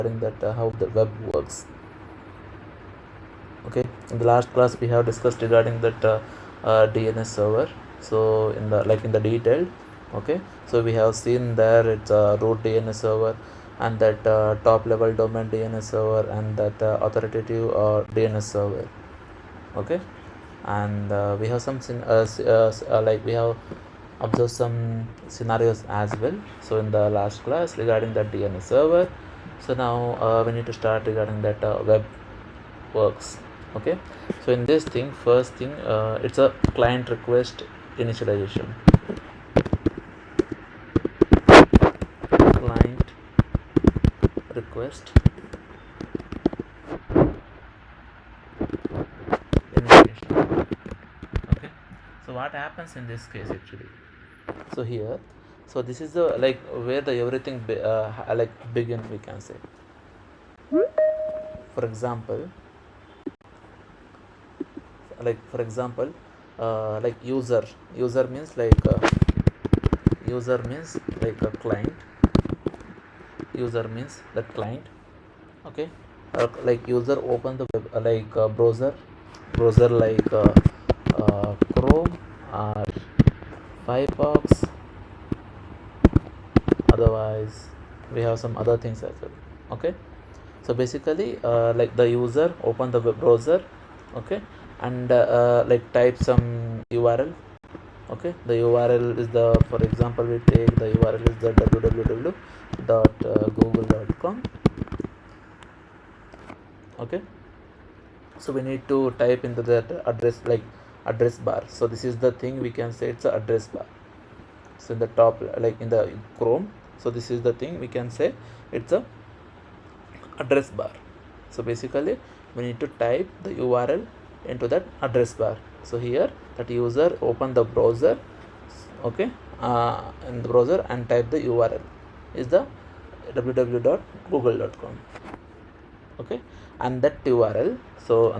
regarding that how the web works. Okay, in the last class we have discussed regarding that DNS server. So in the detail, okay, so we have seen there it's a root DNS server, and that top level domain DNS server, and that authoritative DNS server. Okay, and we have some we have observed some scenarios as well. So in the last class regarding that DNS server, so now we need to start regarding that web works. Okay, so in this thing, first thing, it's a client request initialization. Client request initialization. Okay, so what happens in this case actually? So here, so this is the where the everything begin, we can say. For example, user means like a client. User means the client. Okay, like user open the web, browser like Chrome or Firefox. Otherwise we have some other things as well. Okay, so basically like the user open the web browser. Okay, and type some URL. Okay, the URL is the, for example, we take the URL is the www.google.com. okay, so we need to type into that address bar. So this is the thing, we can say it's a address bar. So in the top, like in the Chrome, so this is the thing, we can say it's a address bar. So basically we need to type the URL into that address bar. So here that user open the browser. Okay, in the browser and type the URL is the www.google.com. okay, and that URL, so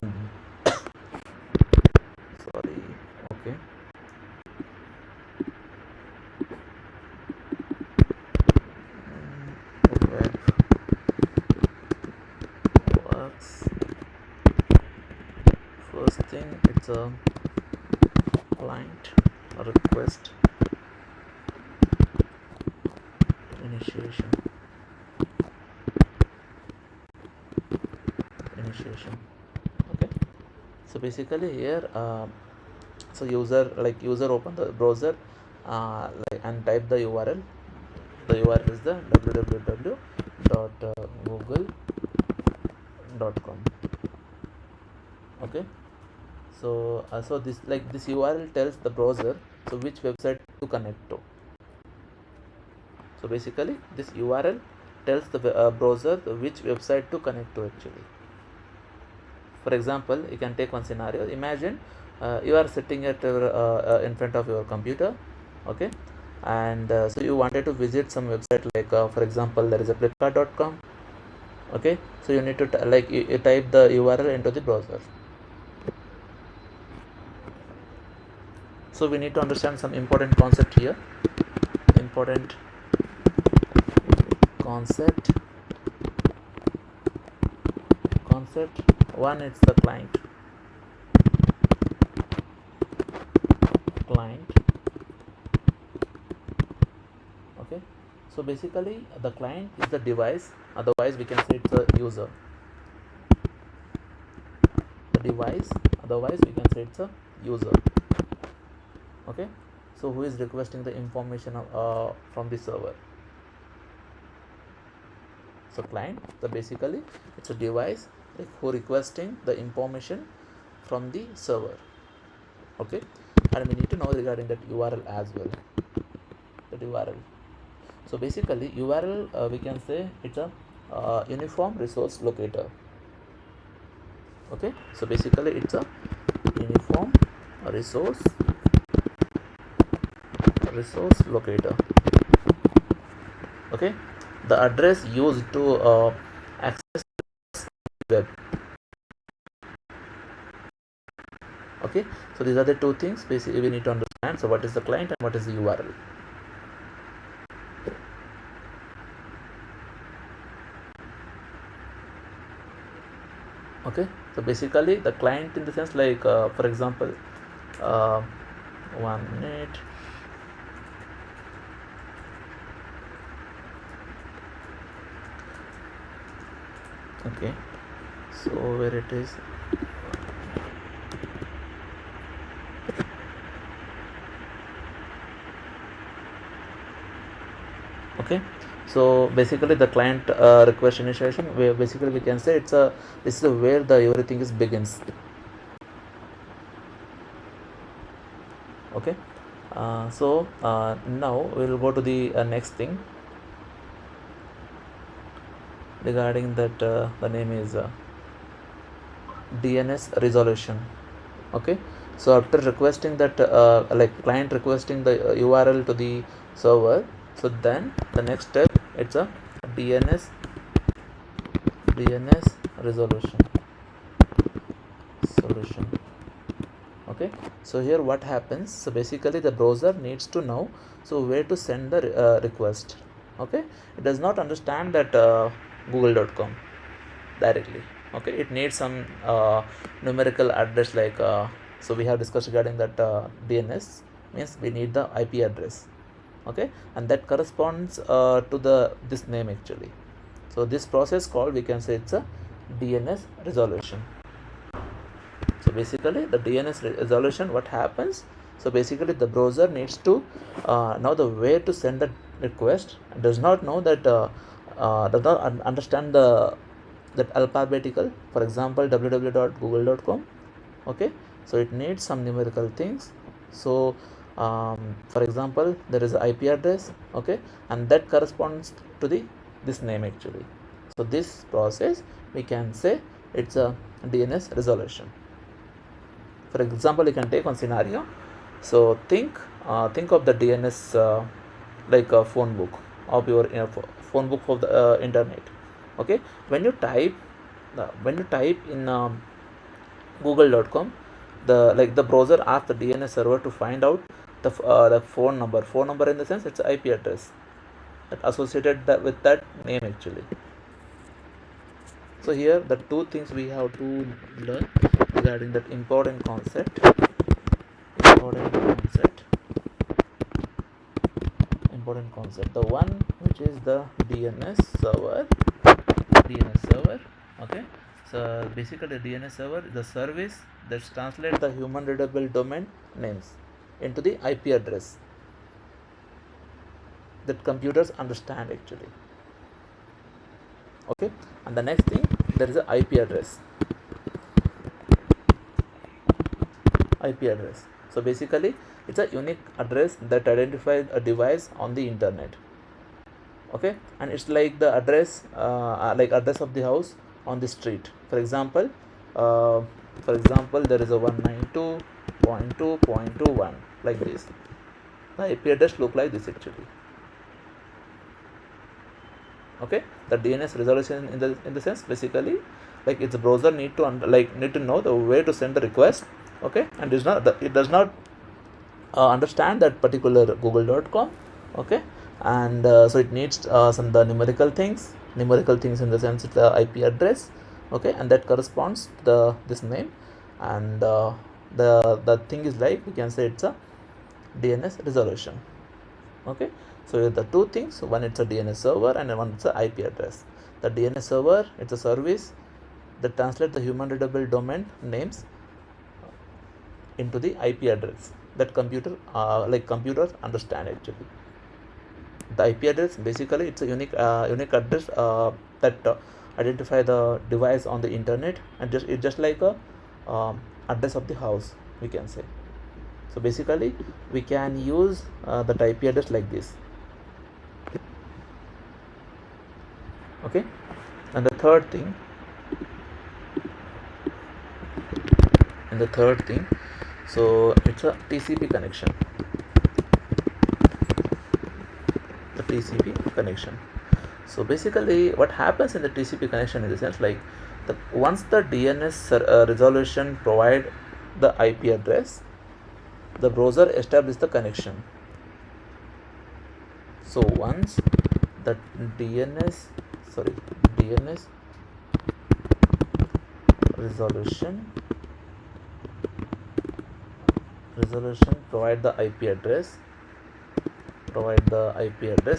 sorry, okay, web works. First thing, it's a client request initiation. Okay, so basically here so user open the browser and type the URL. The URL is the www.google.com. okay, so this URL tells the browser so which website to connect to. So basically this URL tells the browser which website to connect to actually. For example, you can take one scenario. Imagine you are sitting at in front of your computer. Okay, and so you wanted to visit some website like for example, there is a flipkart.com. okay, so you need to you type the URL into the browser. So we need to understand some important concept here. Important concept one, it's the client. Okay, so basically the client is the device, otherwise we can say it's a user. The device, otherwise we can say it's a user. Okay, so who is requesting the information from the server? So client, so basically it's a device who requesting the information from the server. Okay, and we need to know regarding that URL as well. That URL, so basically URL we can say it's a uniform resource locator. Okay, so basically it's a uniform resource locator. Okay, the address used to access web. Okay, so these are the two things basically we need to understand. So what is the client and what is the URL? Okay, so basically the client in the sense like for example, 1 minute. Okay, so where it is, okay, so basically the client request initiation, where basically we can say this is where the everything is begins. Okay, so now we will go to the next thing regarding that. The name is DNS resolution. Okay, so after requesting that like client requesting the URL to the server, so then the next step, it's a DNS DNS resolution solution. Okay, so here what happens, so basically the browser needs to know so where to send the request. Okay, it does not understand that google.com directly. Okay, it needs some numerical address like so we have discussed regarding that DNS means we need the IP address. Okay, and that corresponds to the this name actually. So this process called, we can say it's a DNS resolution. So basically the DNS resolution, what happens, so basically the browser needs to know the way to send the request, does not know that does not understand the that alphabetical, for example www.google.com. Okay, so it needs some numerical things. So for example there is an IP address, okay, and that corresponds to the this name actually. So this process we can say it's a DNS resolution. For example, you can take one scenario. So think of the DNS like a phone book of your phone book of the internet. Okay, when you type in google.com, the browser asks the DNS server to find out the phone number in the sense it's IP address that associated with that name actually. So here the two things we have to learn regarding that important concept. The one which is the DNS server. Okay, so basically DNS server is the service that translates the human readable domain names into the IP address that computers understand actually. Okay, and the next thing, there is a IP address. So basically it's a unique address that identifies a device on the internet. Okay, and it's like the address like address of the house on the street. For example there is a 192.2.21 like this. The IP address look like this actually. Okay, the DNS resolution in the sense basically like its browser need to know the way to send the request. Okay, and it does not understand that particular google.com. Okay, and so it needs some the numerical things in the sense it's the IP address. Okay, and that corresponds to this name, and the thing is like we can say it's a DNS resolution. Okay, so the two things, one it's a DNS server and one it's a IP address. The DNS server, it's a service that translates the human readable domain names into the IP address that computers understand actually. The IP address basically it's a unique address that identify the device on the internet, and it's just like a address of the house we can say. So basically we can use the IP address like this. Okay, and the third thing so it's a TCP connection. The TCP connection. So basically what happens in the TCP connection in the sense like once the DNS resolution provide the IP address, the browser establishes the connection. So once the DNS resolution provide the IP address,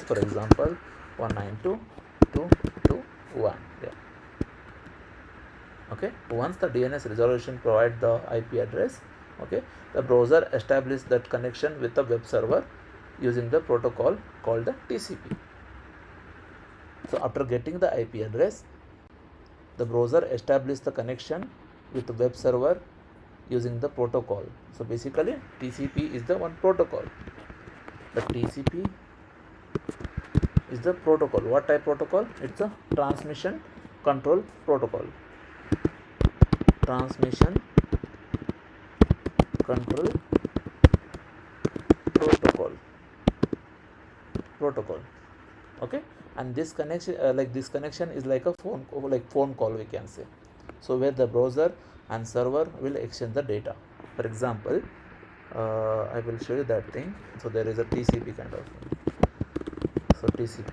for example 192.2.2.1. Yeah. Okay, once the DNS resolution provide the IP address, okay, the browser establishes that connection with the web server using the protocol called the TCP. So after getting the IP address, the browser establishes the connection with the web server using the protocol. So basically TCP is the one protocol. The TCP is the protocol. What type protocol? It's a transmission control protocol. Transmission control protocol. Okay, and this connection is like a phone call, we can say. So where the browser and server will exchange the data. For example, I will show you that thing. So there is a TCP kind of thing. So TCP.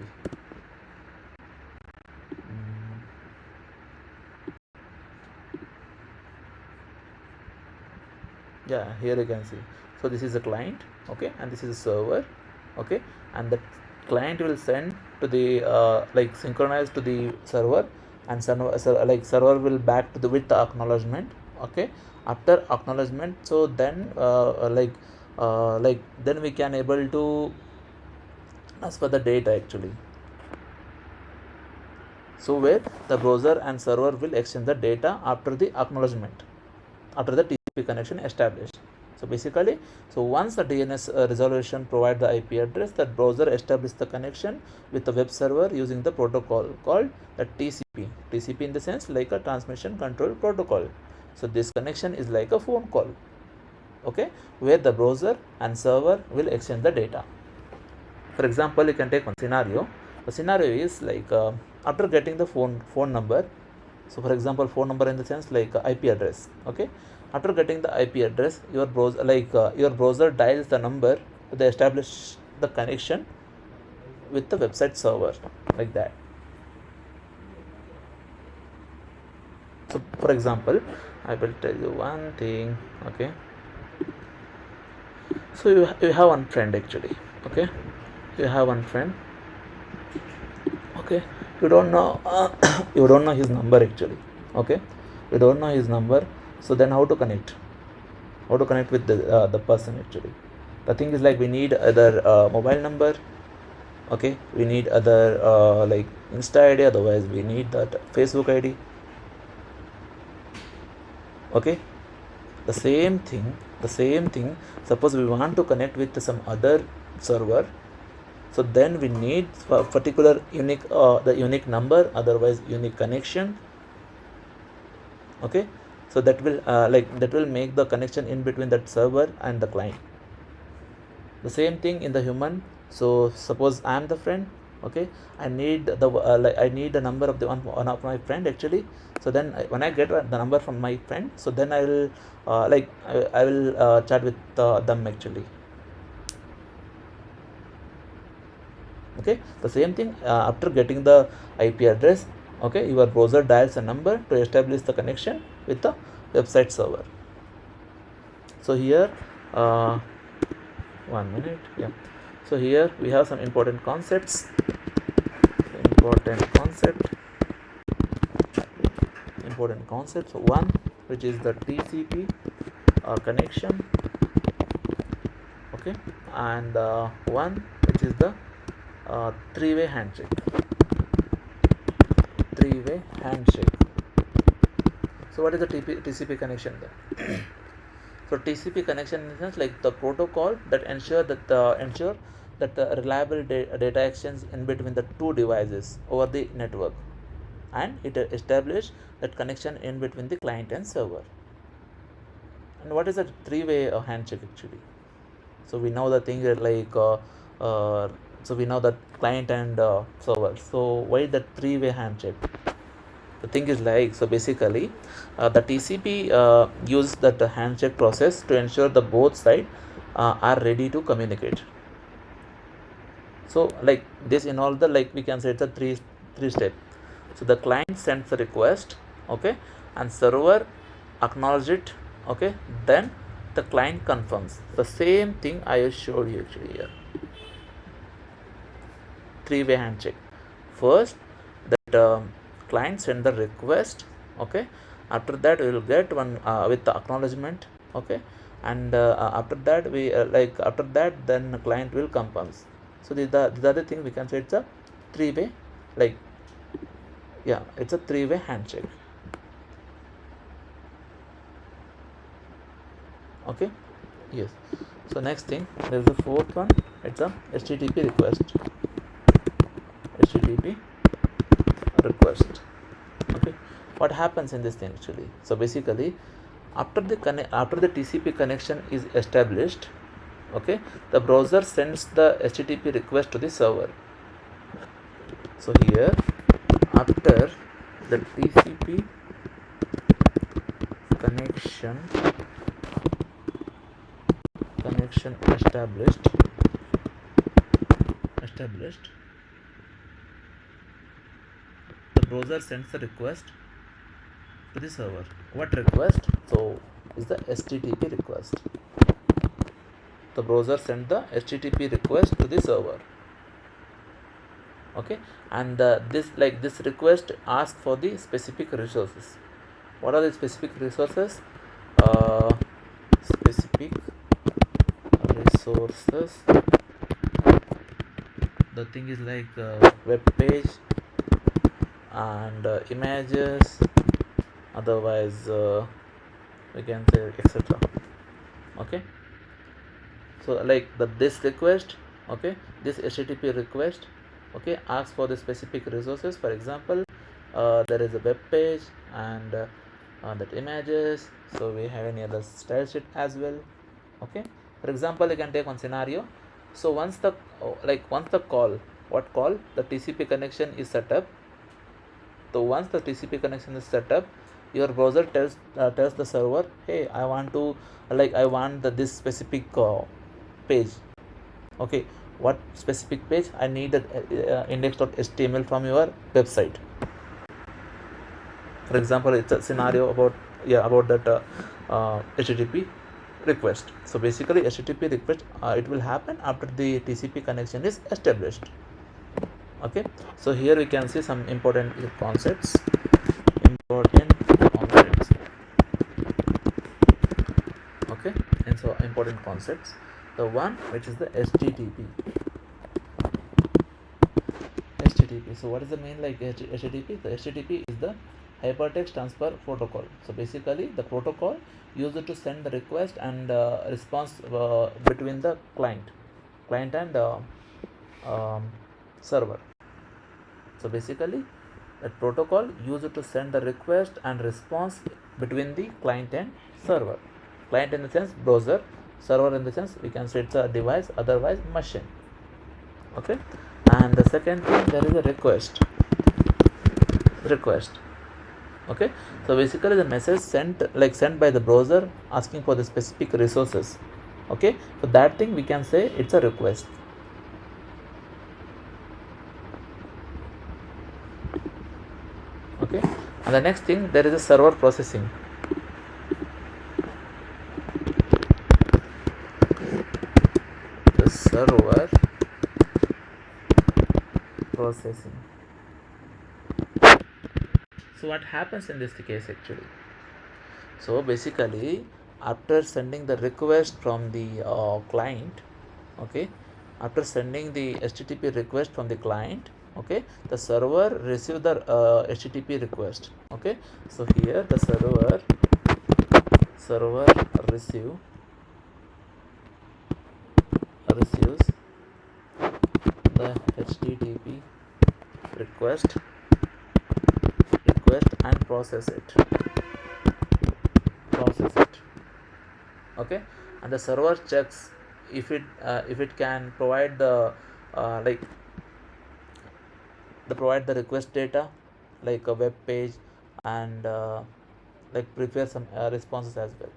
Yeah, here you can see. So this is a client, okay, and this is a server, okay, and the client will send to the synchronize to the server, and server will back to the with the acknowledgement. Okay, after acknowledgement, so then then we can able to transfer the data actually. So where the browser and server will exchange the data after the acknowledgement, after the TCP connection established. So basically, so once the DNS resolution provide the IP address, that browser establishes the connection with the web server using the protocol called the TCP. TCP in the sense like a transmission control protocol. So this connection is like a phone call, okay, where the browser and server will exchange the data. For example, you can take one scenario. The scenario is like after getting the phone number. So for example, phone number in the sense like IP address. Okay, after getting the IP address, your browser dials the number to establish the connection with the website server, like that. So for example, I will tell you one thing. Okay, so you have one friend actually. Okay, you have one friend. Okay, you don't know you don't know his number actually. Okay, you don't know his number. So then how to connect with the person actually? The thing is like we need other mobile number. Okay, we need other like Insta ID, otherwise we need that Facebook ID. Okay, the same thing suppose we want to connect with some other server, so then we need a particular unique the unique number, otherwise unique connection. Okay, so that will make the connection in between that server and the client. The same thing in the human. So suppose I am the friend. Okay, I need the number of the one of my friend actually. So then when I get the number from my friend, so then I will I will chat with them actually. Okay, the same thing after getting the IP address. Okay, your browser dials a number to establish the connection with the website server. So here 1 minute. Yeah, so here we have some important concepts. One, which is the TCP connection. Okay, and one which is the three-way handshake. So what is the TCP connection then? So TCP connection in the sense like the protocol that ensure that the reliable data exchange in between the two devices over the network, and it establish that connection in between the client and server. And what is a three-way handshake actually? So we know the thing like so we know that client and server. So why the three-way handshake? The thing is like, so basically the TCP use that handshake process to ensure the both sides are ready to communicate. So like this in all the we can say it's a three step. So the client sends the request, okay, and server acknowledge it, okay, then the client confirms. The same thing I showed you actually here. Three-way handshake. First, that client send the request, okay. After that, we will get one with the acknowledgement, okay, and after that after that, then the client will confirm. So these are the thing we can say it's a three-way, like, yeah, it's a three-way handshake. Okay, yes. So next thing, there is the fourth one. It's a HTTP request. HTTP request. Okay, what happens in this thing actually? So basically, after the TCP connection is established, okay, the browser sends the HTTP request to the server. So here, after the TCP connection established, the browser sends the request to the server. What request? So is the HTTP request. The browser sent the HTTP request to the server. Okay, and this request asks for the specific resources. What are the specific resources? Specific resources. The thing is like web page and images, otherwise we can say etc. Okay, so like this request, okay, this HTTP request, okay, asks for the specific resources. For example, there is a web page and that images, so we have any other style sheet as well. Okay, for example, you can take one scenario. So once the the TCP connection is set up. So once the TCP connection is set up, your browser tells the server, hey, I want this specific page. Okay, what specific page? I need the index.html from your website. For example, it's a scenario about that HTTP request. So basically, HTTP request it will happen after the TCP connection is established. Okay, so here we can see some important concepts. Okay, and so important concepts. The one which is the HTTP. So what is the main like HTTP? The HTTP is the hypertext transfer protocol. So basically, the protocol used to send the request and response between the client and server. So basically, that protocol used to send the request and response between the client and server. Client in the sense browser, server in the sense we can say it's a device, otherwise machine. Okay, and the second thing, there is a request. Okay, so basically the message sent by the browser asking for the specific resources. Okay, so that thing we can say it's a request. Okay, and the next thing, there is a server processing. The server processing. So what happens in this case actually? So basically, after sending the request from the client, okay, after sending the HTTP request from the client, okay, the server receive the HTTP request. Okay, so here the server receives the HTTP request and process it. Okay, and the server checks if it can provide the provide the request data like a web page and prepare some responses as well.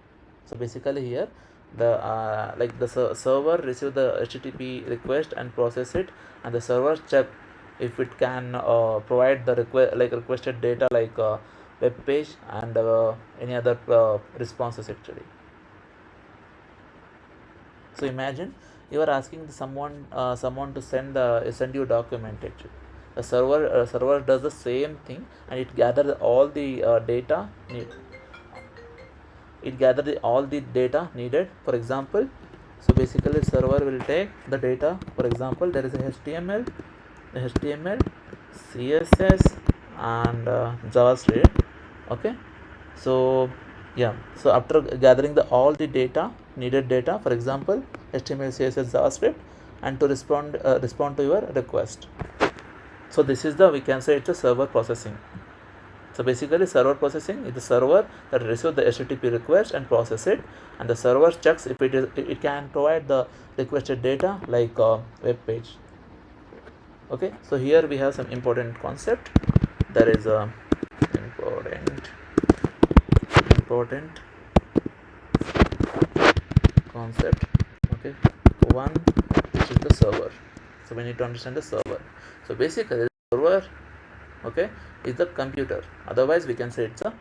So basically here the server receive the HTTP request and process it, and the server check if it can provide the requested data web page and any other responses actually. So imagine you are asking someone to send you a document actually. The server does the same thing, and it gathers all the data all the data needed. For example, so basically server will take the data. For example, there is a HTML, CSS, and JavaScript. Okay, so yeah, so after gathering all the needed data, for example HTML, CSS, JavaScript, and to respond to your request. So this is we can say it's a server processing. So basically server processing is the server that receives the HTTP request and process it, and the server checks if it can provide the requested data like web page. Okay, so here we have some important concept. There is a important concept. Okay, one, which is the server. So we need to understand the server. So basically the server, okay, is the computer. Otherwise we can say it's a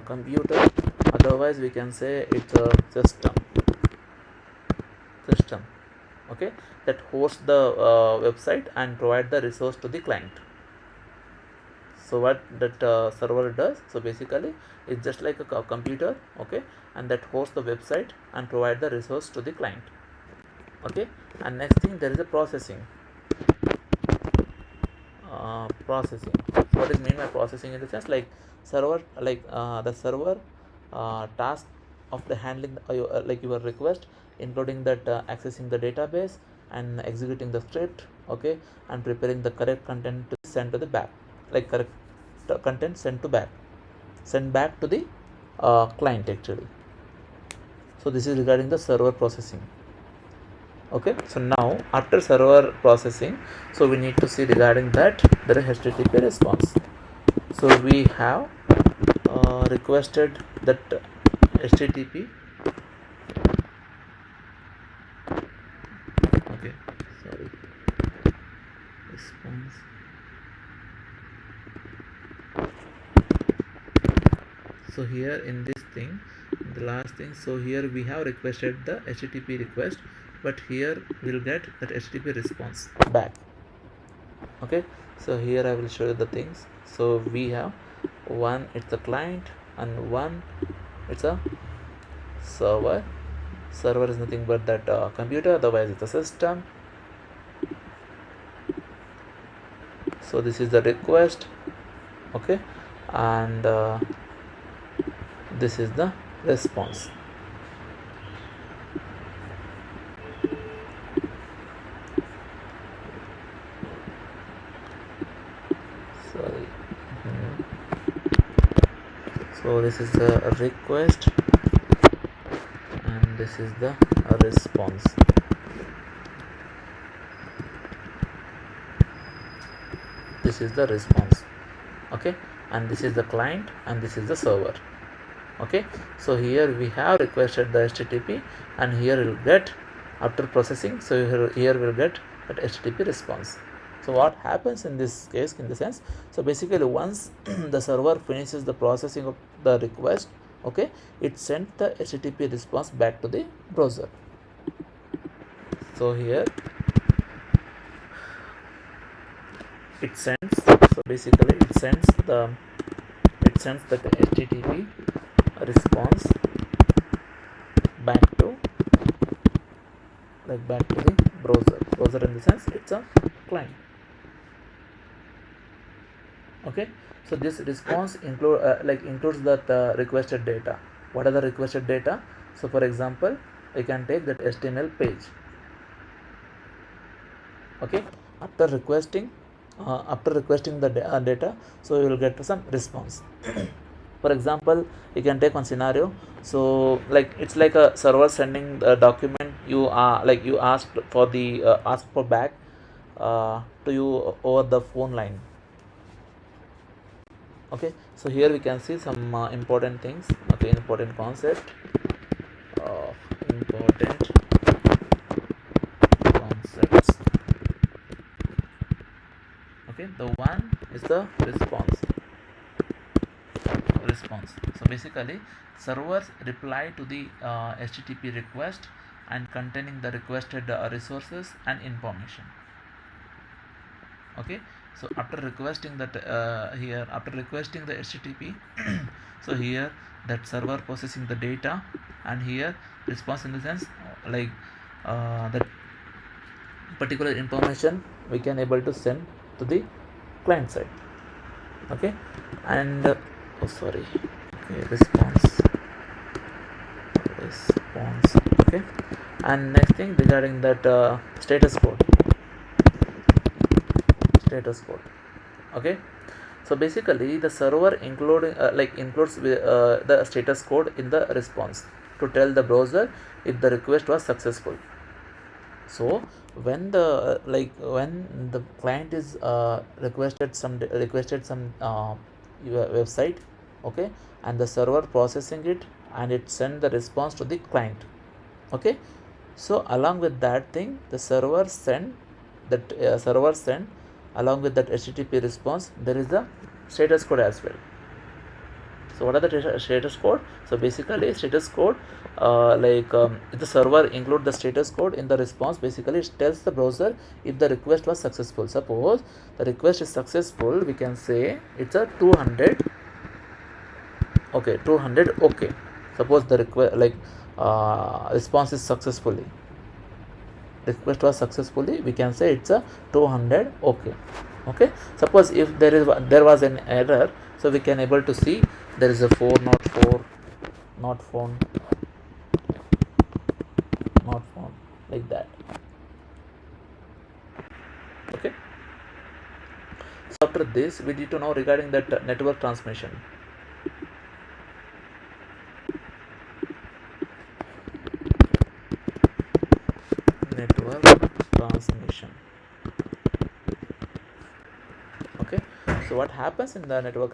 computer. Otherwise we can say it's a system. Okay, that hosts the website and provide the resource to the client. So what that server does, so basically it's just like a computer, okay, and that hosts the website and provide the resource to the client. Okay, and next thing, there is a processing. Processing. So what is meant by processing in the sense like server, like the server task of the handling like your request, including that accessing the database and executing the script, okay, and preparing the correct content to send to the back, like correct content sent back to the client actually. So this is regarding the server processing. Okay, so now after server processing, so we need to see regarding that there is HTTP response. So we have requested that HTTP. Okay, sorry, response. So here in this thing, the last thing, so here we have requested the HTTP request, but here we'll get that HTTP response back. Okay, so here I will show you the things. So we have one, it's the client, and one, it's a server. Server is nothing but that computer, otherwise it's a system. So this is the request, okay, and this is the response. Sorry. So this is the request and this is the response. This is the response, okay, and this is the client and this is the server. Okay, so here we have requested the HTTP, and here we'll get after processing, so here we'll get that HTTP response. So what happens in this case, in the sense, so basically once the server finishes the processing of the request, okay, it sent the HTTP response back to the browser. So here it sends, so basically it sends the HTTP response back to the browser in the sense it's a client. Okay, so this response includes that requested data. What are the requested data? So for example, we can take that HTML page. Okay, after requesting the data, so you will get some response. For example, you can take one scenario. So like it's like a server sending the document you asked for the back to you over the phone line. Okay, so here we can see some important things. Okay, important concept of important concepts. Okay, the one is the response. So basically servers reply to the HTTP request and containing the requested resources and information. Okay, so after requesting that after requesting the HTTP so here that server processing the data, and here response in the sense like that particular information we can able to send to the client side. Okay, and oh sorry, okay, response. Okay, and next thing regarding that status code. Okay, so basically the server includes the status code in the response to tell the browser if the request was successful. So when the client is requested some website, okay, and the server processing it and it send the response to the client. Okay, so along with that thing the server send along with that HTTP response there is the status code as well. So what are the status code? So basically status code if the server include the status code in the response, basically it tells the browser if the request was successful. Suppose the request is successful, we can say it's a 200. Okay, 200. Okay, suppose the response is request was successfully, we can say it's a 200. Okay, suppose if there was an error, so we can able to see there is a 4 not found like that. Okay, so after this we need to know regarding that network transmission. Okay, so what happens in the network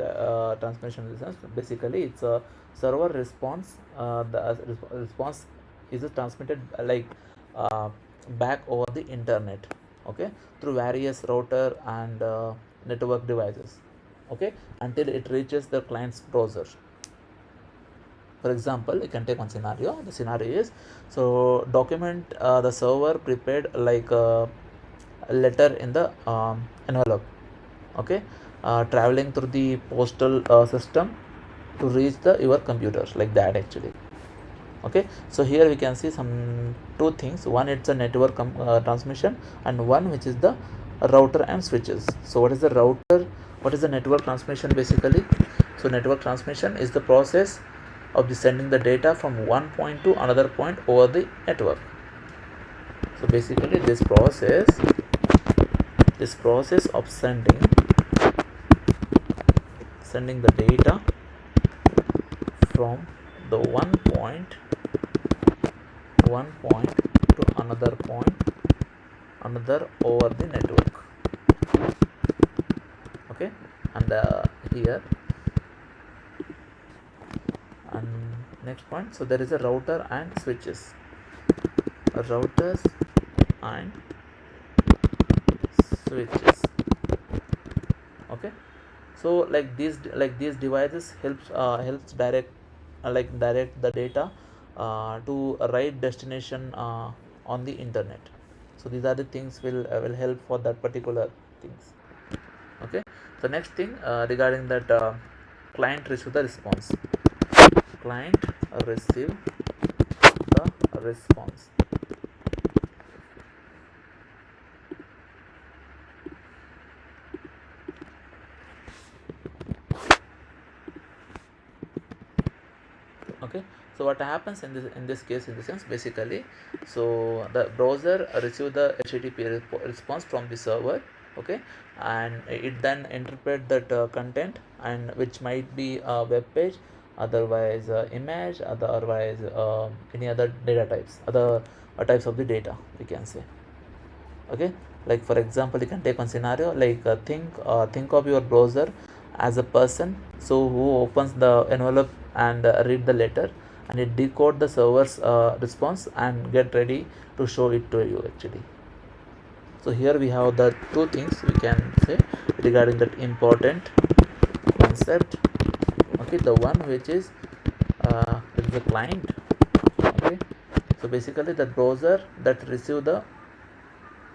transmission response? Basically it's a server response. The response is transmitted back over the internet, okay, through various router and network devices, okay, until it reaches the client's browser. For example, you can take one scenario. The scenario is, so document the server prepared a letter in the envelope, okay, traveling through the postal system to reach your computers, like that actually. Okay, so here we can see some two things. One, it's a network transmission, and one which is the router and switches. So what is the router, what is the network transmission? Basically, so network transmission is the process of sending the data from one point to another point over the network. So basically this process of sending the data from the one point to another over the network. Okay, and here and next point, so there is a router and switches, routers and switches. Okay, so these devices helps direct the data to a right destination on the internet. So these are the things will help for that particular things. Okay, so next thing regarding that client receive the response. Okay, so what happens in this case, in the sense, basically, so the browser receive the HTTP response from the server, okay, and it then interpret that content, and which might be a web page, otherwise image, otherwise any other data types, other types of the data, we can say. Okay, like for example, you can take one scenario, think of your browser as a person, so who opens the envelope and read the letter, and it decode the server's response and get ready to show it to you actually. So here we have the two things we can say. regarding that important concept. Okay, the one which is the client. Okay, so basically the browser that receive the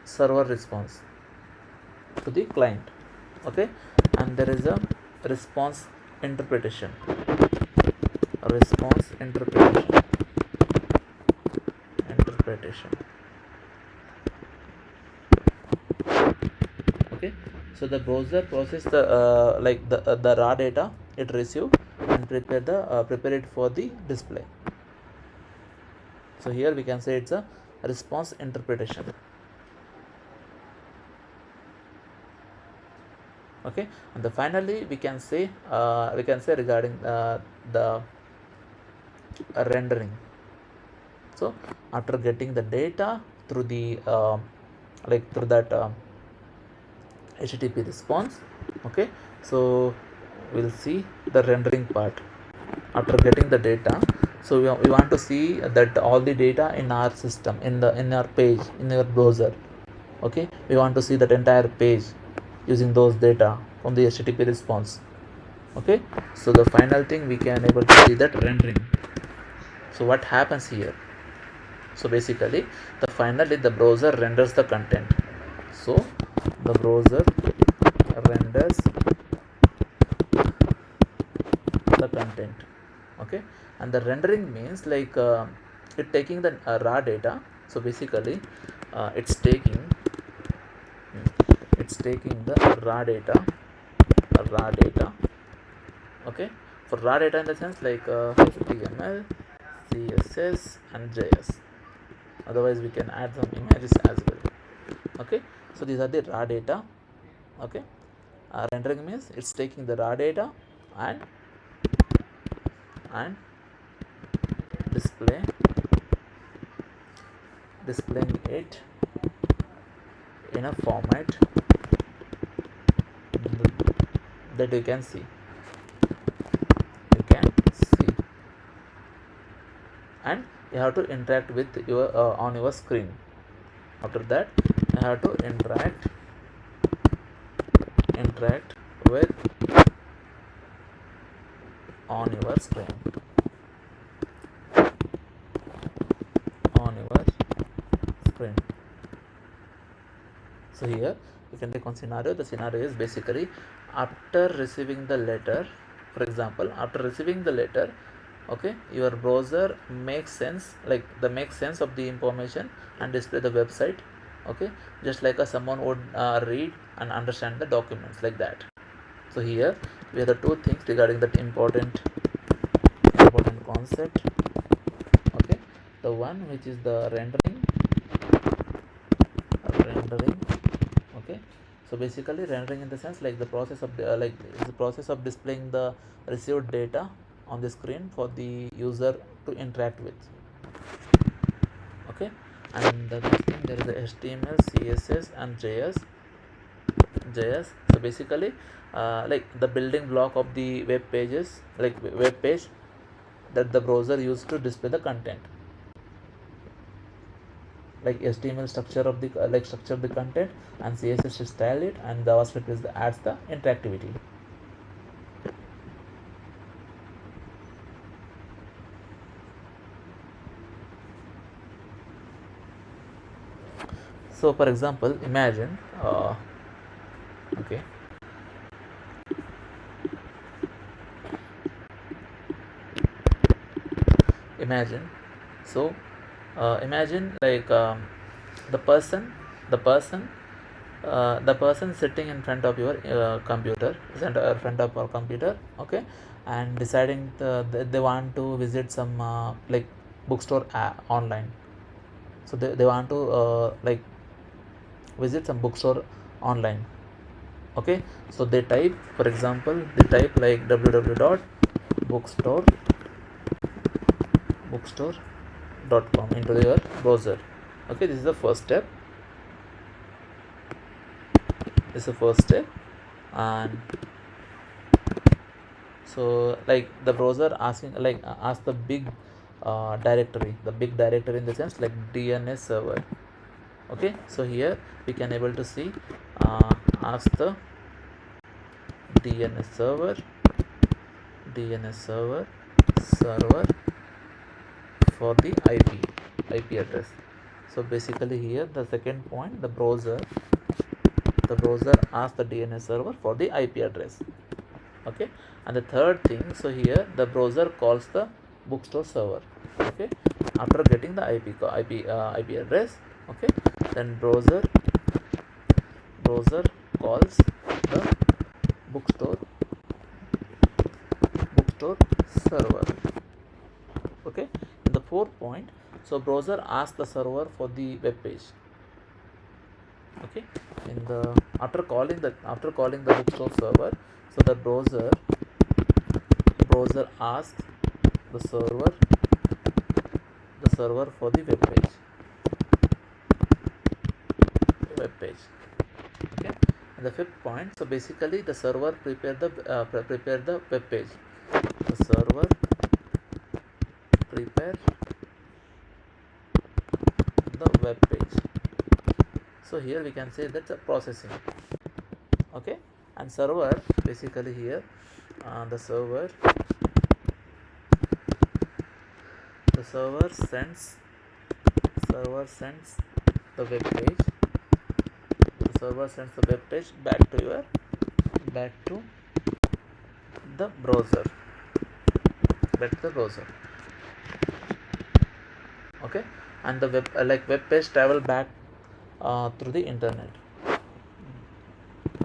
server response to the client. Okay, and there is a response interpretation. Response interpretation. Okay, so the browser process the the raw data it receive and prepare it for the display. So here we can say it's a response interpretation. Okay, and the finally we can say regarding the rendering. So after getting the data through the through that HTTP response, okay, so we'll see the rendering part. After getting the data, so we want to see that all the data in our system, in our page, in your browser. Okay, we want to see that entire page using those data from the HTTP response. Okay, so the final thing we can able to see that rendering. So what happens here? So basically finally the browser renders the content. So the browser renders the content. Okay, and the rendering means it taking the raw data. So basically it's taking the raw data. Okay, for raw data in the sense HTML, CSS and JS. Otherwise we can add some images as well. Okay, so these are the raw data. Okay, rendering means it's taking the raw data and displaying it in a format that you can see. And you have to interact with your on your screen. After that you have to interact with on your screen. So here you can take one scenario. The scenario is basically after receiving the letter. For example, after receiving the letter, okay, your browser makes sense of the information and display the website. Okay, just like someone would read and understand the documents like that. So here we have the two things regarding that important concept. Okay, the one which is the rendering. Okay, so basically rendering in the sense the process of the process of displaying the received data on the screen for the user to interact with. Okay, and the next thing, there is the HTML, CSS and JS. So basically the building block of the web pages, web page that the browser used to display the content. HTML structure of the structure of the content, and CSS to style it, and JavaScript is adds the interactivity. So for example, imagine okay, imagine the person sitting in front of your computer, in front of our computer. Okay, and deciding they want to visit some bookstore online. So they want to visit some bookstore online. Okay, so they type, for example, www.bookstore.com into your browser. Okay, this is the first step. And so the browser asking ask the big directory in the sense DNS server. Okay, so here we can able to see ask the DNS server, server for the IP address. So basically here the second point, the browser asks the DNS server for the IP address. Okay, and the third thing, so here the browser calls the bookstore server. Okay, after getting the IP address, okay, then browser calls the bookstore server. Okay, in the fourth point, so browser asks the server for the web page. Okay, in the after calling the bookstore server, so the browser asks the server for the web page. Okay, and the fifth point, so basically the server prepare the web page. The server prepare the web page. So here we can say that's a processing. Okay, and server basically here the server sends the web page. The server sends the web page back to the browser. Okay, and the web page travel back through the internet.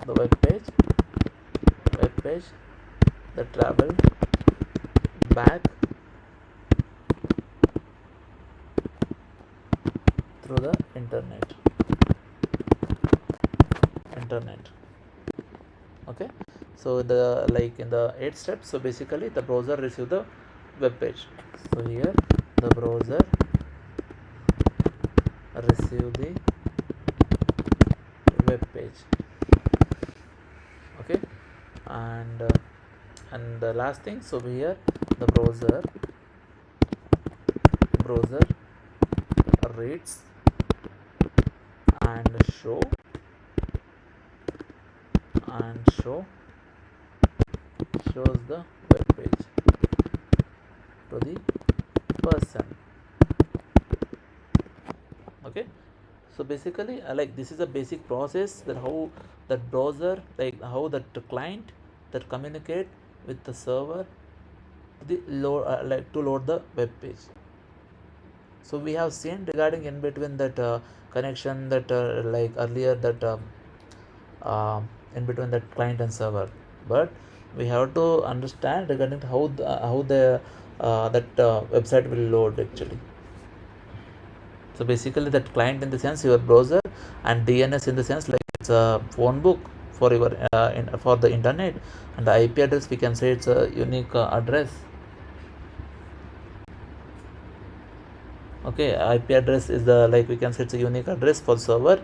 The web page that travel back through the internet. Okay, so the in the 8th step, so basically the browser receives the web page. So here the browser receive the web page. Okay, and the last thing, so here the browser reads and shows the web page to the person. Okay, so basically this is a basic process that how that browser, how that client that communicate with the server to load the web page. So we have seen regarding in between that connection that earlier that in between that client and server, but we have to understand regarding how the website will load actually. So basically that client in the sense your browser, and DNS in the sense it's a phone book for your for the internet, and the IP address we can say it's a unique address. Okay, IP address is the we can say it's a unique address for server,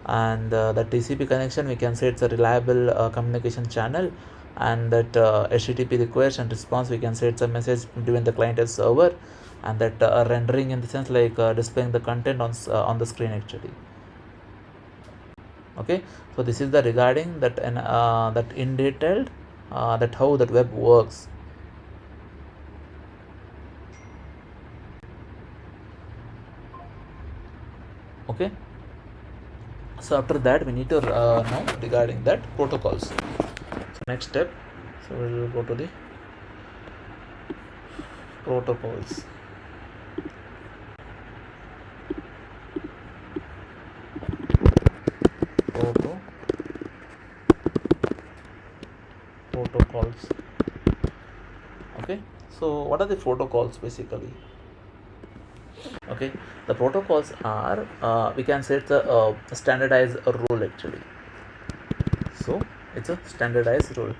and the TCP connection we can say it's a reliable communication channel, and that HTTP request and response we can say it's a message between the client and server, and that rendering in the sense displaying the content on the screen actually. Okay, so this is the regarding that that in detailed that how that web works. Okay, so after that we need to know regarding that protocols. So next step, so we will go to the protocols. Protocols. Okay, so what are the protocols basically? Okay, the protocols are we can say it's a standardized rule actually. So it's a standardized rule,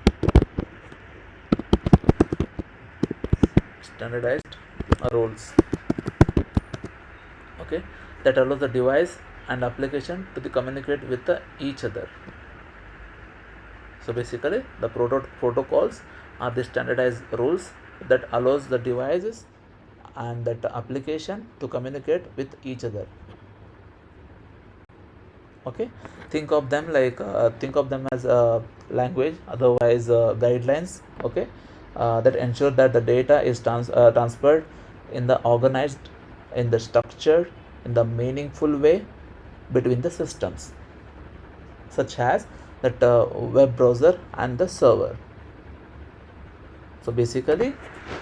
rules. Okay, that allows the device and application to communicate with each other. So basically the protocols are the standardized rules that allows the devices and that application to communicate with each other. Okay, think of them as a language, otherwise guidelines. Okay, that ensure that the data is transferred in the organized, in the structured, in the meaningful way between the systems, such as that web browser and the server. So basically,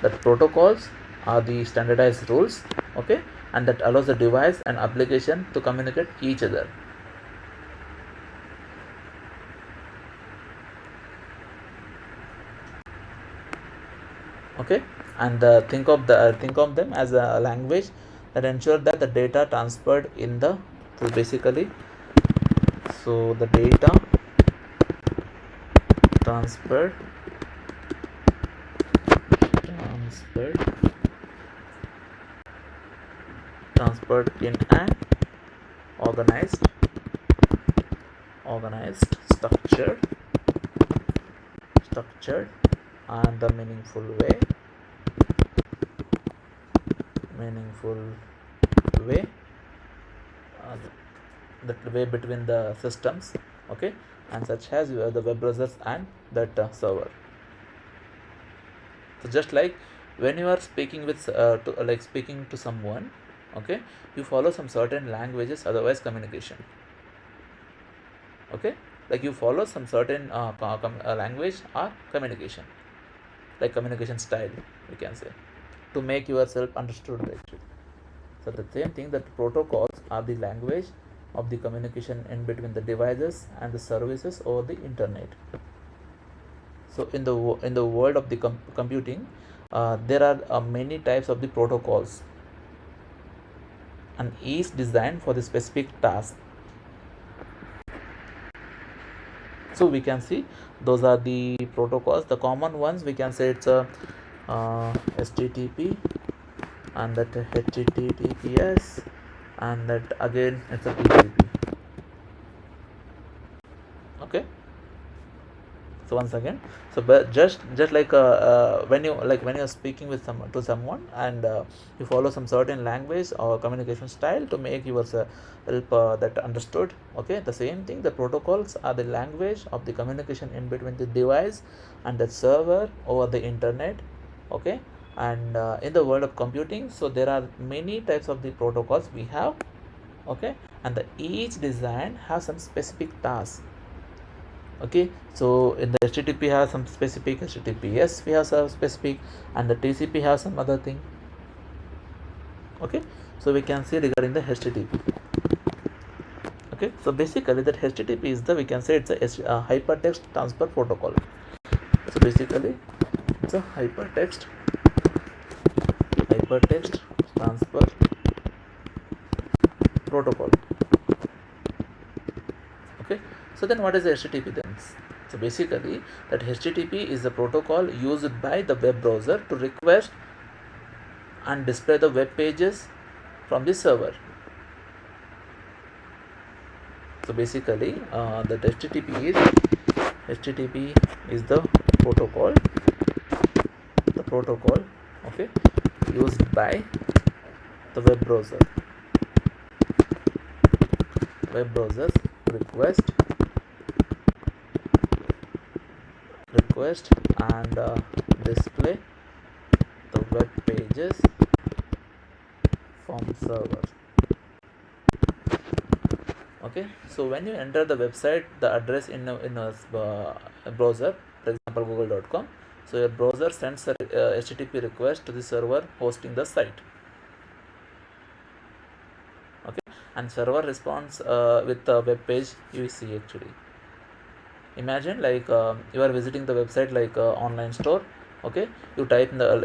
that protocols are the standardized rules, okay, and that allows the device and application to communicate each other. Okay, and think of them as a language that ensure that the data transferred in the so basically so the data transferred transferred transferred in an organized structured and the meaningful way uh, that way between the systems, okay, and such as the web browsers and that server. So just like when you are speaking with speaking to someone, okay, you follow some certain languages, otherwise communication. Okay, like you follow some certain language or communication, like communication style, we can say, to make yourself understood actually. So the same thing, that protocols are the language of the communication in between the devices and the services over the internet. So in the world of the computing, there are many types of the protocols, and each designed for the specific task. So we can see those are the protocols. The common ones, we can say it's a HTTP, and that HTTPS, and that again it's a TCP. Okay, so once again, so but just like when you're speaking with someone, and you follow some certain language or communication style to make yourself that understood. Okay, the same thing, the protocols are the language of the communication in between the device and the server over the internet. Okay, and in the world of computing, so there are many types of the protocols we have. Okay, and each design has some specific tasks. Okay, so in the HTTP has some specific, HTTPS we have some specific, and the TCP has some other thing. Okay, so we can see regarding the HTTP. Okay, so basically that HTTP is we can say it's a hypertext transfer protocol. So basically it's a hypertext transfer protocol. Okay, so then what is the HTTP then? So basically that HTTP is the protocol used by the web browser to request and display the web pages from the server. So basically the HTTP is the protocol okay, used by the web browsers request and display the web pages from server. Okay, so when you enter the website, the address in a browser, for example google.com, so your browser sends a HTTP request to the server hosting the site. Okay, and server responds with the web page you see actually. Imagine like you are visiting the website like online store. Okay, you type in the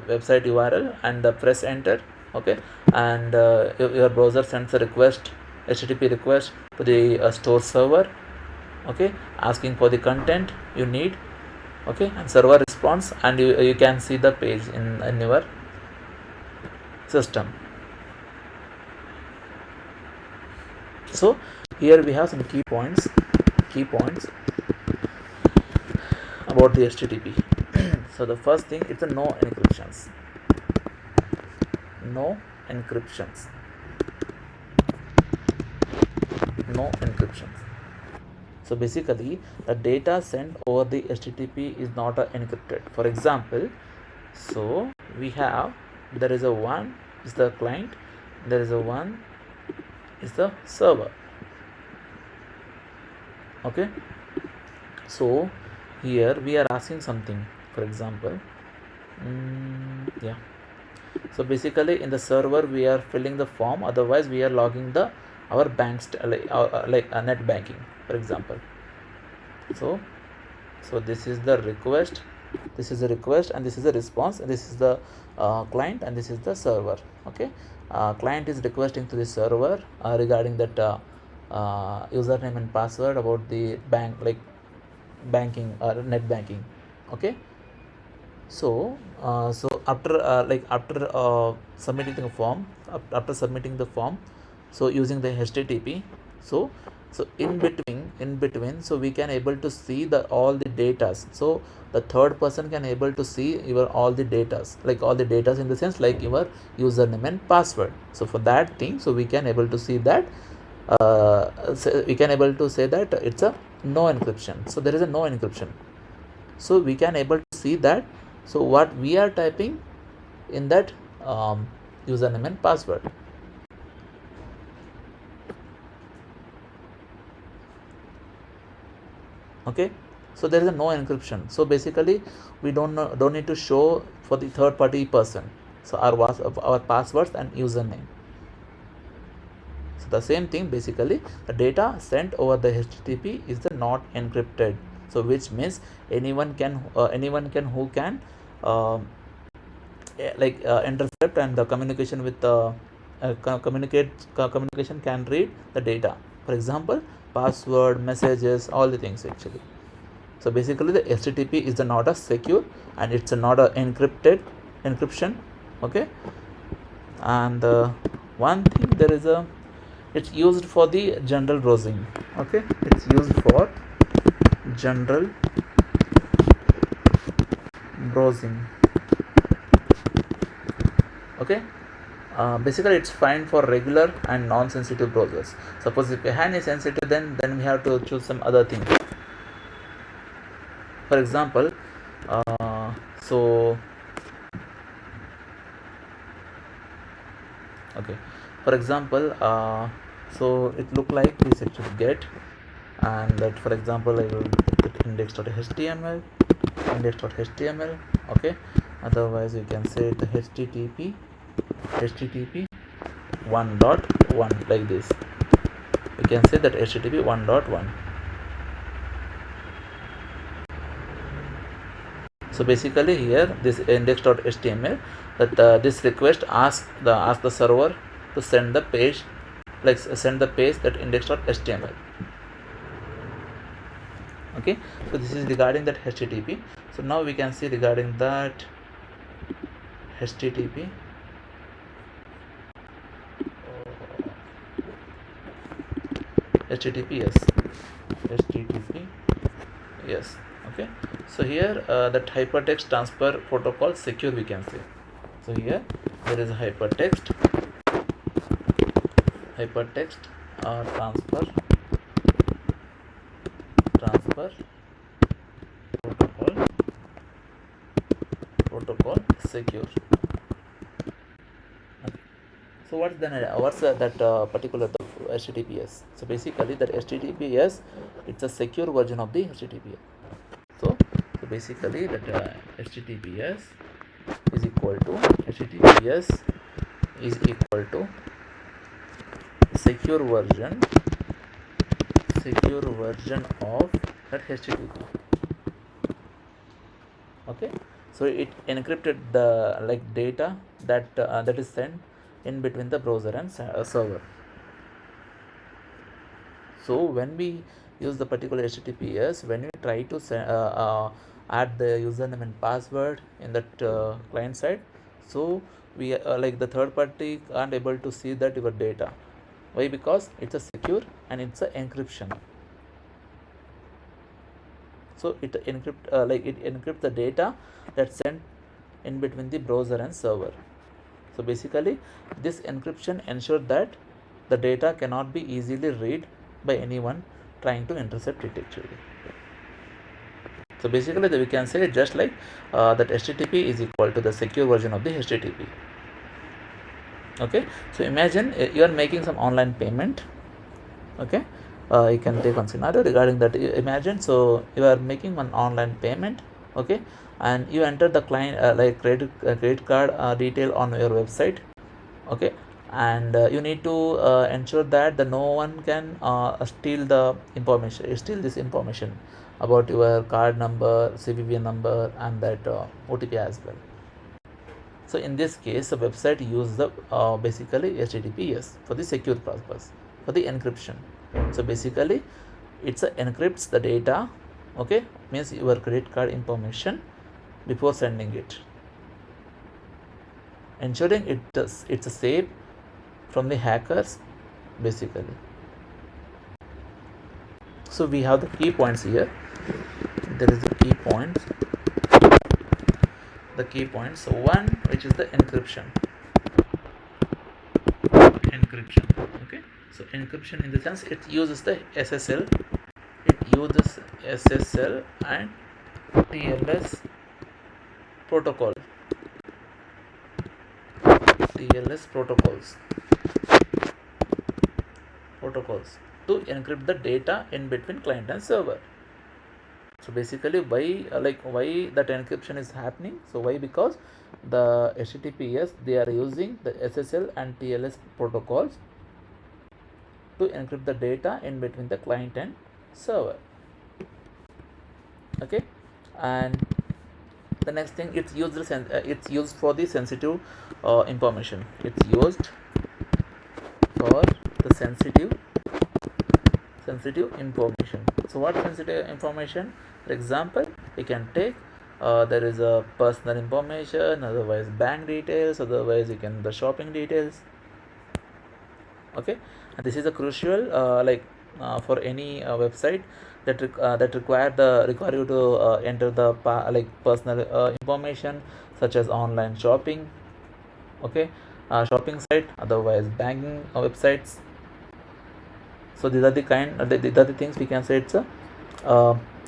website URL and press enter. Okay, and your browser sends a request, HTTP request, to the store server. Okay, asking for the content you need. Okay, and server responds, and you can see the page in your system. So here we have some key points about the HTTP. So the first thing, it's a no encryptions. no encryption. So basically the data sent over the HTTP is not encrypted. For example, so we have, there is a one is the client, there is a one is the server. Okay, so here we are asking something, for example, yeah, so basically in the server we are filling the form, otherwise we are logging the our like net banking, for example. So this is the request, this is the request, and this is the response, and this is the client, and this is the server. Okay, client is requesting to the server regarding that username and password about the bank, like banking or net banking. Okay, so after submitting the form, so using the HTTP, so in between so we can able to see the all the datas. So the third person can able to see your all the datas, like all the datas in the sense like your username and password. So for that thing, so we can able to see that so we can able to say that it's a no encryption. So there is a no encryption, so we can able to see that so what we are typing in that username and password. Okay, so there is a no encryption, so basically we don't need to show for the third party person so our passwords and username. So the same thing, basically the data sent over the HTTP is the not encrypted, so which means anyone can who can intercept and the communication with communication can read the data, for example password, messages, all the things actually. So basically the HTTP is not a secure and it's not a encryption. Okay, and one thing, there is a, it's used for the general browsing. Okay, it's used for general browsing. Okay, basically it's fine for regular and non-sensitive browsers. Suppose if a hand is sensitive, then we have to choose some other thing. For example, so okay, for example, so it look like this actually get, and that for example I will put index.html. Okay, otherwise you can say the http 1.1 like this. You can say that http 1.1. So basically here this index.html, that this request ask the server to send the page, like send the page that index.html. Okay, so this is regarding that HTTP. So now we can see regarding that HTTP. HTTPS. Yes. Okay, so here that hypertext transfer protocol secure, we can say. So here there is a hypertext transfer protocol secure. Okay. So what's that particular HTTPS? So basically that HTTPS, it's a secure version of the HTTPS. So basically that HTTPS is equal to secure version of that HTTP. Okay, so it encrypted the like data that is sent in between the browser and server. So when we use the particular HTTPS, when we try to add the username and password in that client side, so we like the third party aren't able to see that your data. Why? Because it's a secure and it's a encryption. So it encrypt the data that's sent in between the browser and server. So basically this encryption ensures that the data cannot be easily read by anyone trying to intercept it actually. So basically we can say just like that HTTP is equal to the secure version of the HTTP. Okay, so imagine you are making some online payment. Okay, you can take one scenario regarding that. Imagine, so you are making one online payment. Okay, and you enter the client like credit card detail on your website. Okay, and you need to ensure that no one can steal this information about your card number, CVV number, and that OTP as well. So in this case, the website uses the basically HTTPS for the secure purpose, for the encryption. So basically it's encrypts the data, okay, means your credit card information before sending it, ensuring it's safe from the hackers basically. So we have the key points here. There is the key points. So one, which is the encryption. Okay, so encryption in the sense it uses the SSL. It uses SSL and TLS protocol. TLS protocols to encrypt the data in between client and server. So basically why that encryption is happening? So why? Because the HTTPS, they are using the SSL and TLS protocols to encrypt the data in between the client and server. Okay, and the next thing, it's used for the sensitive information. It's used for the sensitive information. So what sensitive information? For example, you can take there is a personal information, otherwise bank details, otherwise you can the shopping details. Okay, and this is a crucial for any website that require you to enter the personal information such as online shopping. Okay, shopping site, otherwise banking websites. So these are the things we can say it's a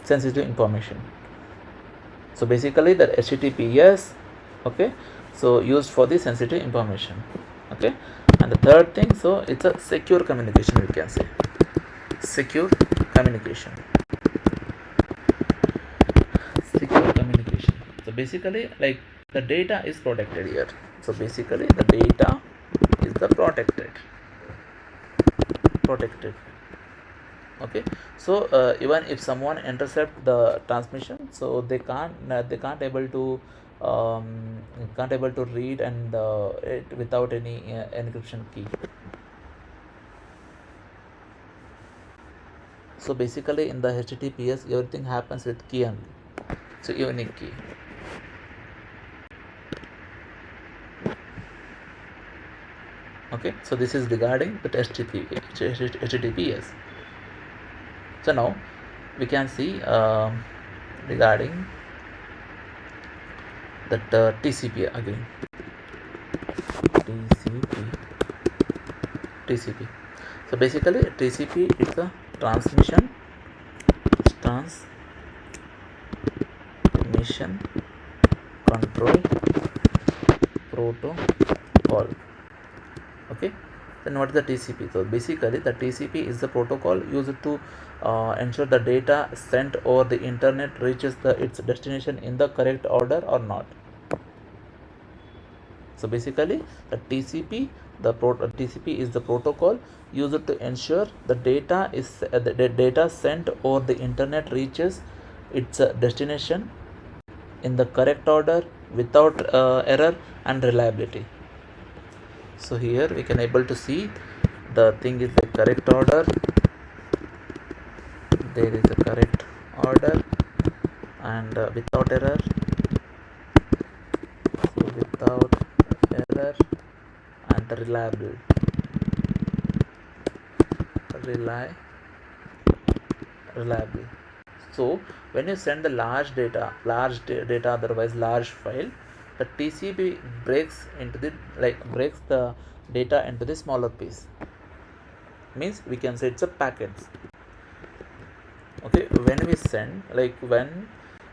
sensitive information. So basically the HTTPS, okay, so used for the sensitive information. Okay, and the third thing, so it's a secure communication, we can say. Secure communication. So basically like the data is protected here. So basically the data is the protected. Okay, so even if someone intercept the transmission, so they can't able to read and it without any encryption key. So basically in the HTTPS everything happens with key only, so unique key. Okay, so this is regarding the HTTPS. So now we can see regarding that TCP again. TCP. So basically TCP is the transmission control protocol. Okay, then what is the TCP? So basically the TCP is the protocol used to ensure the data sent over the internet reaches its destination in the correct order or not. So basically the TCP is the protocol used to ensure the data sent over the internet reaches its destination in the correct order, without error and reliability. So here we can able to see the thing is the correct order. There is a correct order and without error. So without error and reliable. So when you send the large data, otherwise large file, the TCP breaks the data into the smaller piece. means we can say it's a packets. Okay, when we send, like when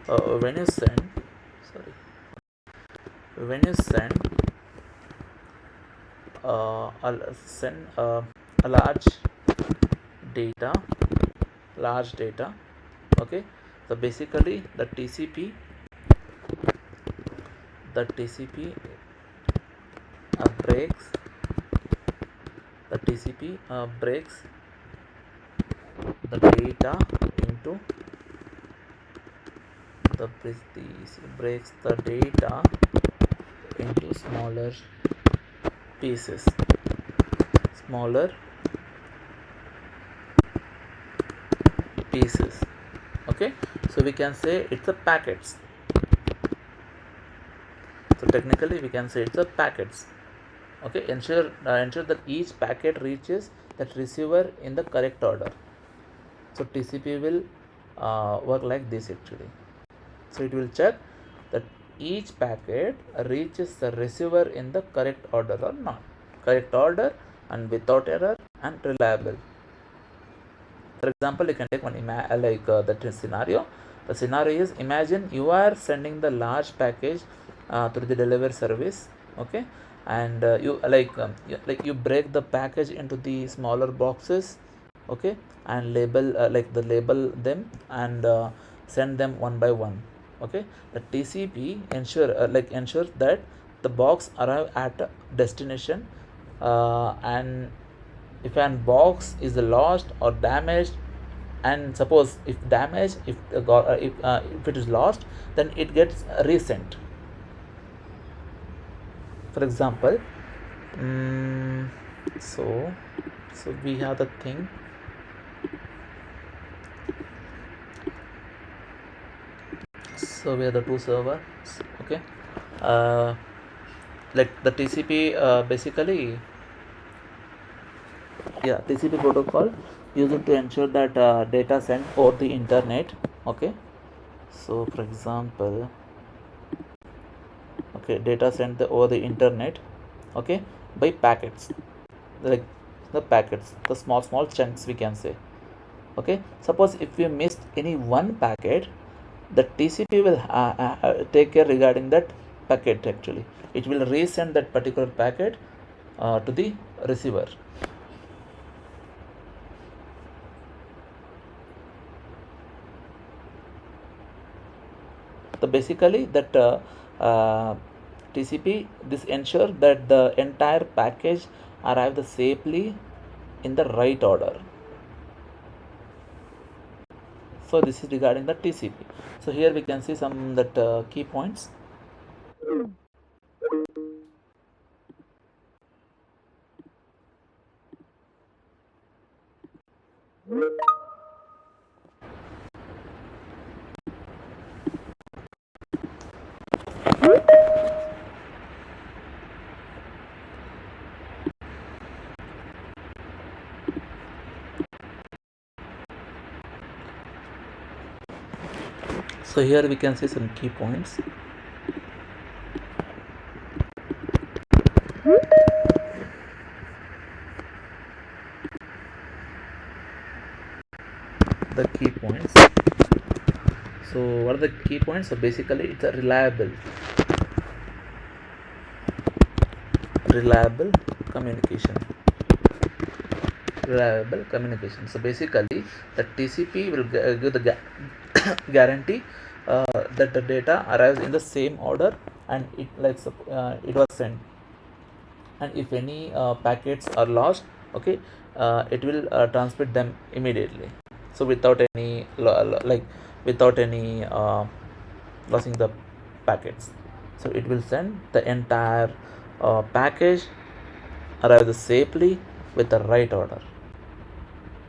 you send, sorry, when you send a data large data. Okay, so basically the TCP breaks breaks the data into breaks the data into pieces smaller pieces. Okay, so we can say it's a packets. So technically we can say it's a packets. Okay, ensure that each packet reaches that receiver in the correct order. So TCP will work like this actually. So it will check that each packet reaches the receiver in the correct order or not. Correct order and without error and reliable. For example, you can take one that scenario. The scenario is, imagine you are sending the large package through the delivery service. Okay, and you break the package into the smaller boxes. Okay, and label them and send them one by one. Okay, the TCP ensures that the box arrive at a destination, and if an box is lost or damaged, and suppose if damaged, if it is lost, then it gets resent. For example, so we have the thing. So we have the two servers. Okay, like the TCP basically, yeah, TCP protocol used to ensure that data sent over the internet. Okay, so for example, okay, data sent over the internet, okay, by packets, like the packets, the small chunks we can say. Okay, suppose if we missed any one packet, the TCP will take care regarding that packet. Actually, it will resend that particular packet to the receiver. So basically that TCP, this ensure that the entire package arrives safely in the right order. So this is regarding the TCP. So here we can see some that key points. So here we can see some key points. The key points. So what are the key points? So basically it's a reliable communication. Reliable communication. So basically the TCP will give the guarantee that the data arrives in the same order and it was sent. And if any packets are lost, okay, it will transmit them immediately. So without any losing the packets. So it will send the entire package arrive safely with the right order.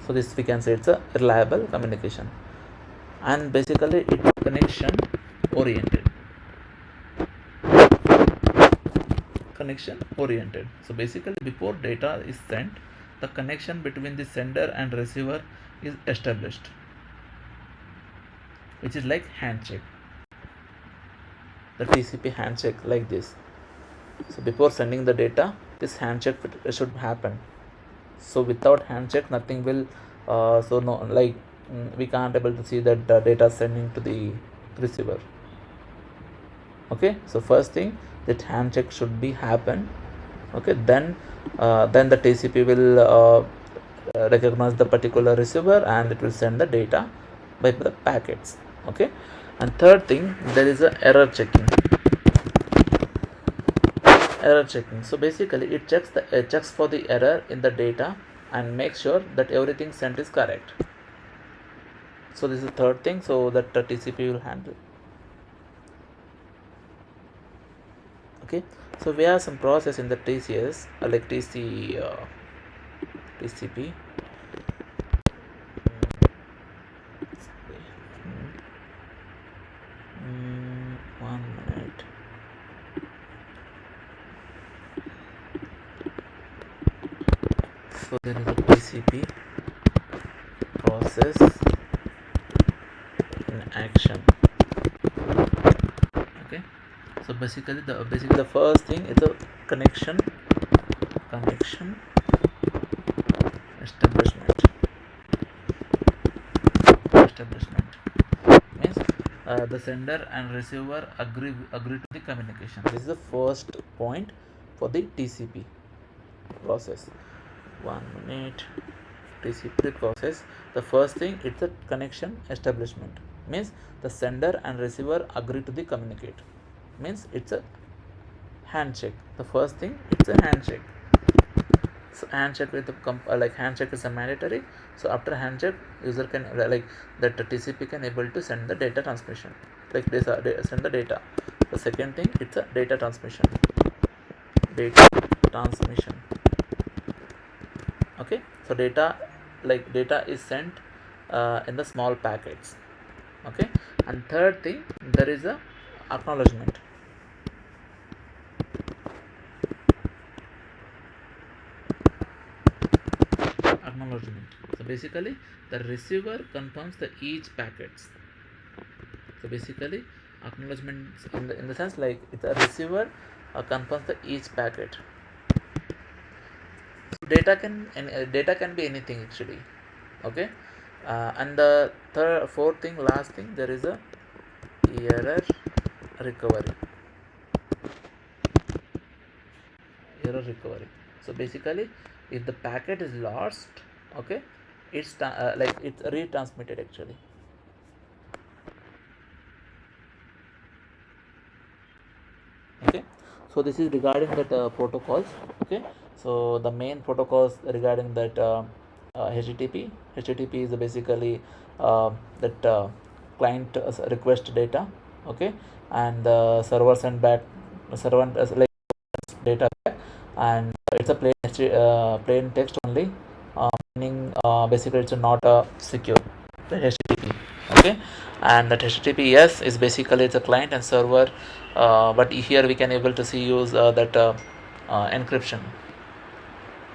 So this we can say it's a reliable communication, and basically it's connection oriented. So basically before data is sent, the connection between the sender and receiver is established, which is like handshake, the TCP handshake, like this. So before sending the data, this handshake should happen. So without handshake nothing will so no, like we can't able to see that data sending to the receiver. Okay, so first thing, that handshake should be happen. Okay, then the TCP will recognize the particular receiver and it will send the data by the packets. Okay, and third thing, there is a error checking. So basically it checks for the error in the data and makes sure that everything sent is correct. So this is the third thing, so that the TCP will handle. Okay, so we have some process in the TCS like TCP. One minute. So there is a TCP process in action. Okay, so basically the first thing is a connection establishment means the sender and receiver agree to the communication. This is the first point for the TCP process. 1 minute. TCP process, the first thing, it's a connection establishment, means the sender and receiver agree to the communicate, means it's a handshake. The first thing, it's a handshake. So handshake with the like handshake is a mandatory. So after handshake, user can like that the TCP can able to send the data transmission, like this send the data. The second thing, it's a data transmission. Okay, so data is sent in the small packets. Okay, and third thing, there is a acknowledgement. So basically the receiver confirms the each packets. So basically acknowledgement in the sense like it's a receiver confirms the each packet. So data can be anything actually. Okay, and the fourth thing, last thing, there is a error recovery. So basically if the packet is lost, okay, it's like it's retransmitted actually. Okay, so this is regarding that protocols. Okay, so the main protocols regarding that http is basically that client request data. Okay, and the server send back server like data back, and it's a plain text only, meaning basically it's not secure, the HTTP. Okay, and that HTTP, yes, is basically it's a client and server, but here we can able to see use that encryption.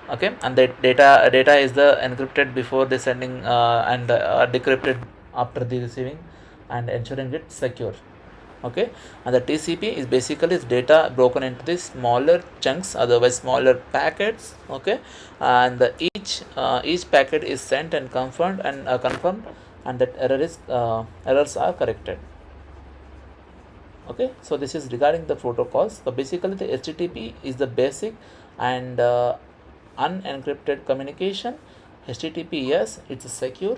Okay, and the data is the encrypted before the sending and decrypted after the receiving, and ensuring it secure. Okay, and the TCP is basically its data broken into the smaller chunks, otherwise smaller packets. Okay, and each packet is sent and confirmed, and that errors are corrected. Okay, so this is regarding the protocols. So basically the HTTP is the basic and unencrypted communication. HTTP, yes, it's secure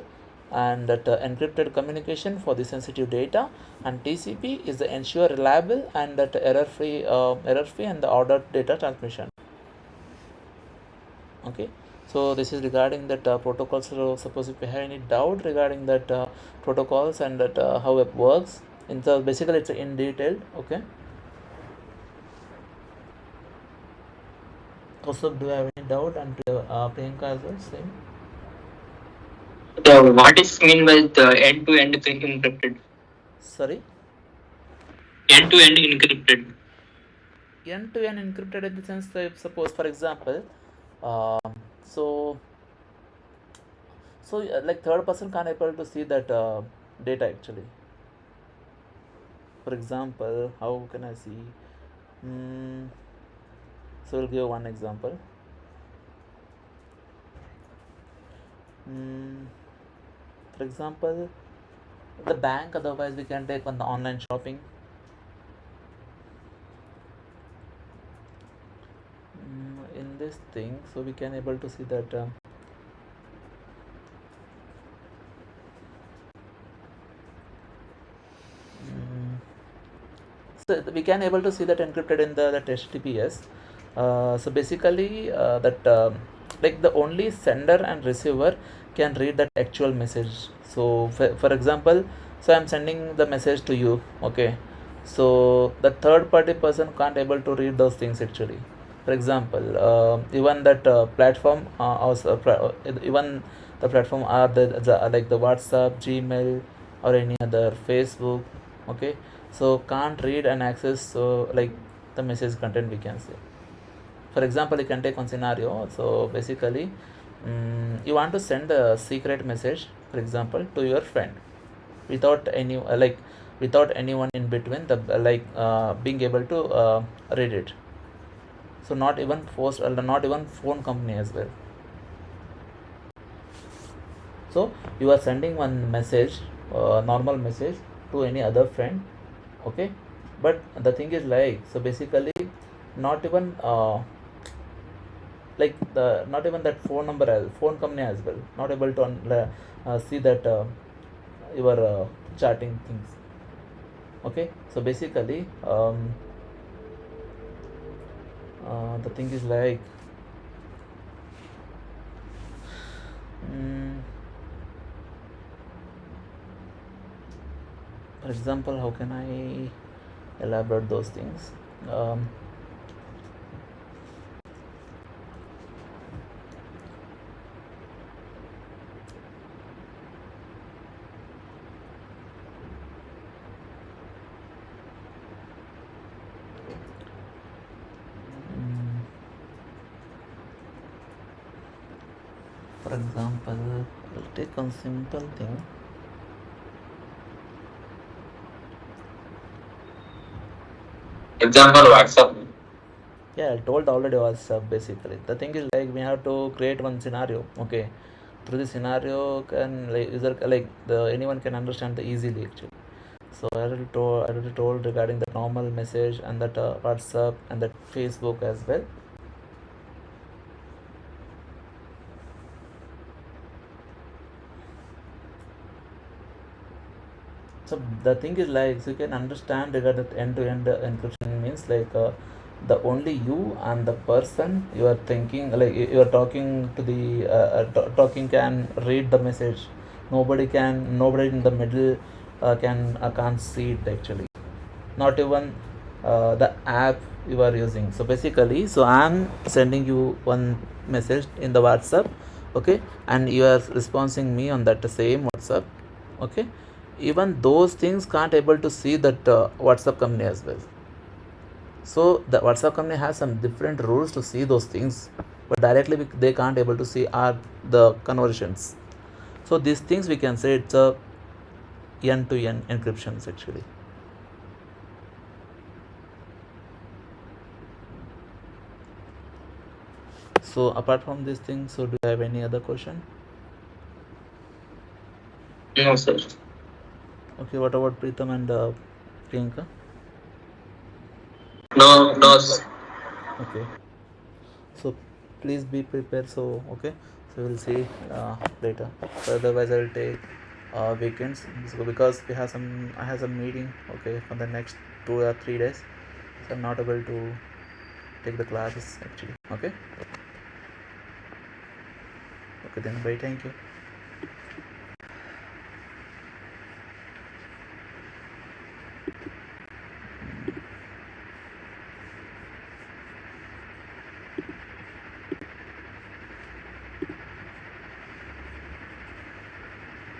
and that encrypted communication for the sensitive data, and TCP is the ensure reliable and that error free and the ordered data transmission. Okay, so this is regarding that protocols. So suppose if you have any doubt regarding that protocols and that how it works, in the basically it's in detail. Okay, also do you have any doubt, and Priyanka as well same? Yeah, what is mean by the end-to-end encrypted? Sorry, End-to-end encrypted. end-to-end encrypted in the sense that suppose for example, so like third person can't able to see that data actually. For example, how can I see? So we'll give one example. For example, the bank, otherwise we can take on the online shopping. In this thing, so we can able to see that so we can able to see that encrypted in the that HTTPS. So basically that like the only sender and receiver can read that actual message. So for example, so I'm sending the message to you, okay, so the third party person can't able to read those things actually. For example, even that platform also even the platform are the like the WhatsApp, Gmail, or any other Facebook, okay, so can't read and access so like the message content we can say. For example, you can take one scenario. So basically you want to send a secret message, for example, to your friend without any like without anyone in between the being able to read it. So not even forced, not even phone company as well. So you are sending one message, normal message, to any other friend, okay, but the thing is like, so basically not even like the not even that phone number as phone company as well not able to see that your chatting things, okay. So basically the thing is like mm, for example, how can I elaborate those things? mm, for example, I'll take one simple thing. Example WhatsApp. Yeah, I told already WhatsApp. Basically the thing is like we have to create one scenario, okay. Through the scenario can like user like the anyone can understand the easily actually. So I already told regarding the normal message and that WhatsApp and that Facebook as well. So the thing is like, so you can understand regarding end-to-end encryption means like the only you and the person you are thinking like you are talking to the talking can read the message. Nobody in the middle can't see it actually. Not even the app you are using. So basically, so I'm sending you one message in the WhatsApp, okay, and you are responding me on that same WhatsApp, okay. Even those things can't able to see that WhatsApp company as well. So the WhatsApp company has some different rules to see those things, but directly they can't able to see are the conversions. So these things we can say it's a end-to-end encryptions actually. So apart from this thing, so do you have any other question? No, sir. Okay, what about Pritham and Priyanka? No, no, sir. Okay, so please be prepared. So okay, so we'll see later. So otherwise, I will take weekends, so because I have some meeting, okay, for the next 2 or 3 days. So I'm not able to take the classes actually. Okay. Okay then, bye. Thank you.